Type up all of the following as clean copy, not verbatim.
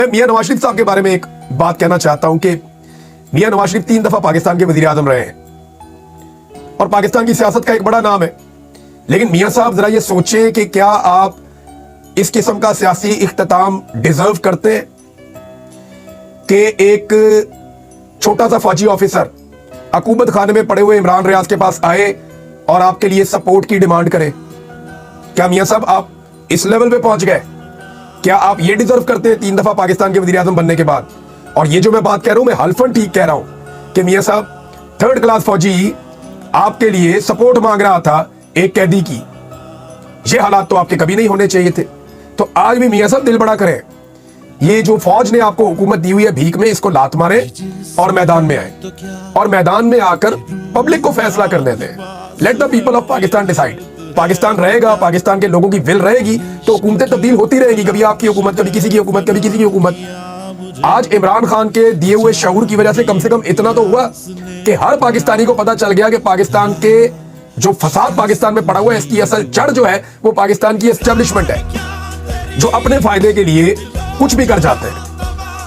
मियां नवाज शरीफ साहब के बारे में एक बात कहना चाहता हूं कि मियां नवाज शरीफ 3 दफा पाकिस्तान के वजीर आजम रहे हैं और पाकिस्तान की सियासत का एक बड़ा नाम है। लेकिन मियां साहब जरा ये सोचें कि क्या आप इस किस्म का सियासी इख्तिताम डिजर्व करते हैं कि एक छोटा सा फौजी ऑफिसर हुकूमत खाने में पड़े हुए इमरान रियाज के पास आए और आपके लिए सपोर्ट की डिमांड करे? क्या मियां साहब आप इस लेवल पे पहुंच गए? क्या आप ये डिजर्व करते हैं 3 दफा पाकिस्तान के वजीर आजम बनने के बाद? और ये जो मैं बात कह रहा हूं मैं हल्फन ठीक कह रहा हूं कि मियां साहब 3rd क्लास फौजी आपके लिए सपोर्ट मांग रहा था एक कैदी की। ये हालात तो आपके कभी नहीं होने चाहिए थे। तो आज भी मियां साहब दिल बड़ा करें, ये जो फौज ने आपको हुकूमत दी हुई है भीख में, इसको लात मारे और मैदान में आए और मैदान में आकर पब्लिक को फैसला करने दें। Let the people of Pakistan decide. Pakistan रहेगा, पाकिस्तान के लोगों की विल रहेगी तो हुकूमतें तब्दील होती रहेगी, कभी आपकी हुकूमत, कभी किसी की हुकूमत, कभी किसी की हुकूमत। आज इमरान खान के दिए हुए शऊर की वजह से कम से कम इतना तो हुआ कि हर पाकिस्तानी को पता चल गया कि पाकिस्तान के जो फसाद पाकिस्तान में पड़ा हुआ है इसकी असल जड़ जो है वो पाकिस्तान की एस्टेब्लिशमेंट है, जो अपने फायदे के लिए कुछ भी कर जाते हैं,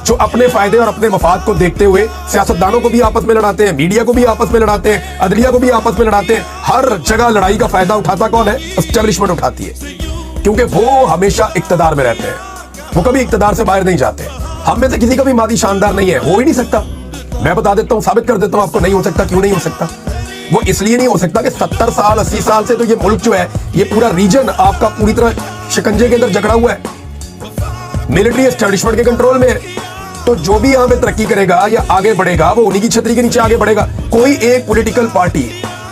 जो अपने फायदे और अपने मफाद को देखते हुए सियासतदानों को भी आपस में लड़ाते हैं, मीडिया को भी आपस में लड़ाते हैं, अदलिया को भी आपस में लड़ाते हैं। हर जगह लड़ाई का फायदा उठाता कौन है? एस्टेब्लिशमेंट उठाती है, क्योंकि वो हमेशा इक्तदार में रहते हैं, वो कभी इक्तदार से बाहर नहीं जाते। हम में से किसी का भी मादी शानदार नहीं है, हो ही नहीं सकता। मैं बता देता हूं, साबित कर देता हूं आपको, नहीं हो सकता। क्यों नहीं हो सकता? वो इसलिए नहीं हो सकता कि 70 साल 80 साल से तो ये मुल्क जो है, ये पूरा रीजन आपका पूरी तरह शिकंजे के अंदर जकड़ा हुआ है, मिलिट्री एस्टेब्लिशमेंट के कंट्रोल में है। तो जो भी यहां पे तरक्की करेगा या आगे बढ़ेगा वो उन्हीं की छतरी के नीचे आगे बढ़ेगा। कोई एक पॉलिटिकल पार्टी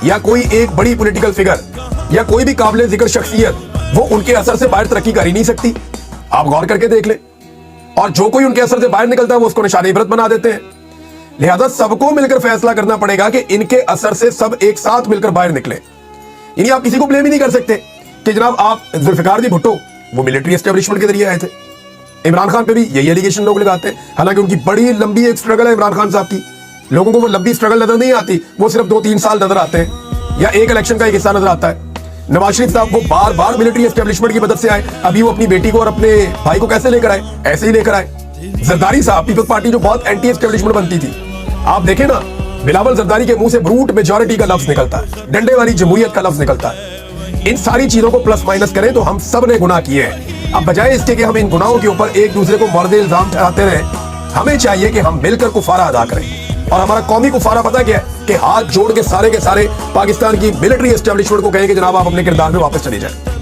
या कोई एक बड़ी पॉलिटिकल फिगर या कोई भी काबिल जिक्र शख्सियत वो उनके असर से बाहर तरक्की कर ही नहीं सकती। आप गौर करके देख ले। और जो कोई उनके असर से बाहर निकलता है वो उसको निशाने इबरत बना देते हैं। लिहाजा सबको मिलकर फैसला करना पड़ेगा कि इनके असर से सब एक साथ मिलकर बाहर निकले। यानी आप किसी को ब्लेम ही नहीं कर सकते कि जनाब आप जुल्फिकार जी भुट्टो वो मिलिट्री एस्टेब्लिशमेंट के जरिए आए थे। इमरान खान पे भी यही एलिगेशन लोग लगाते हैं, हालांकि उनकी बड़ी लंबी एक स्ट्रगल है इमरान खान साहब की। लोगों को वो लंबी स्ट्रगल नजर नहीं आती, वो सिर्फ 2-3 साल नजर आते हैं या एक इलेक्शन का एक हिस्सा नजर आता है। नवाज शरीफ साहब वो बार बार मिलिट्री एस्टेब्लिशमेंट की मदद से आए। अभी वो अपनी बेटी को और अपने भाई को कैसे लेकर आए? ऐसे ही लेकर आए। जरदारी साहब, पीपल्स पार्टी जो बहुत एंटी एस्टेब्लिशमेंट बनती थी, आप देखें ना, बिलावल जरदारी के मुंह से ब्रूट मेजॉरिटी का लफ्ज निकलता है, डंडे वाली जमहूरियत का लफ्ज निकलता है। इन सारी चीजों को प्लस माइनस करें तो हम सब ने गुनाह किए हैं। अब बजाय इसके कि हम इन गुनाहों के ऊपर एक दूसरे को मर्द इल्जाम ठहराते रहे, हमें चाहिए कि हम मिलकर कुफारा अदा करें। और हमारा कौमी कुफारा पता क्या है? कि हाथ जोड़ के सारे पाकिस्तान की मिलिट्री एस्टेब्लिशमेंट को कहें कि जनाब आप अपने किरदार में वापस चले जाएं।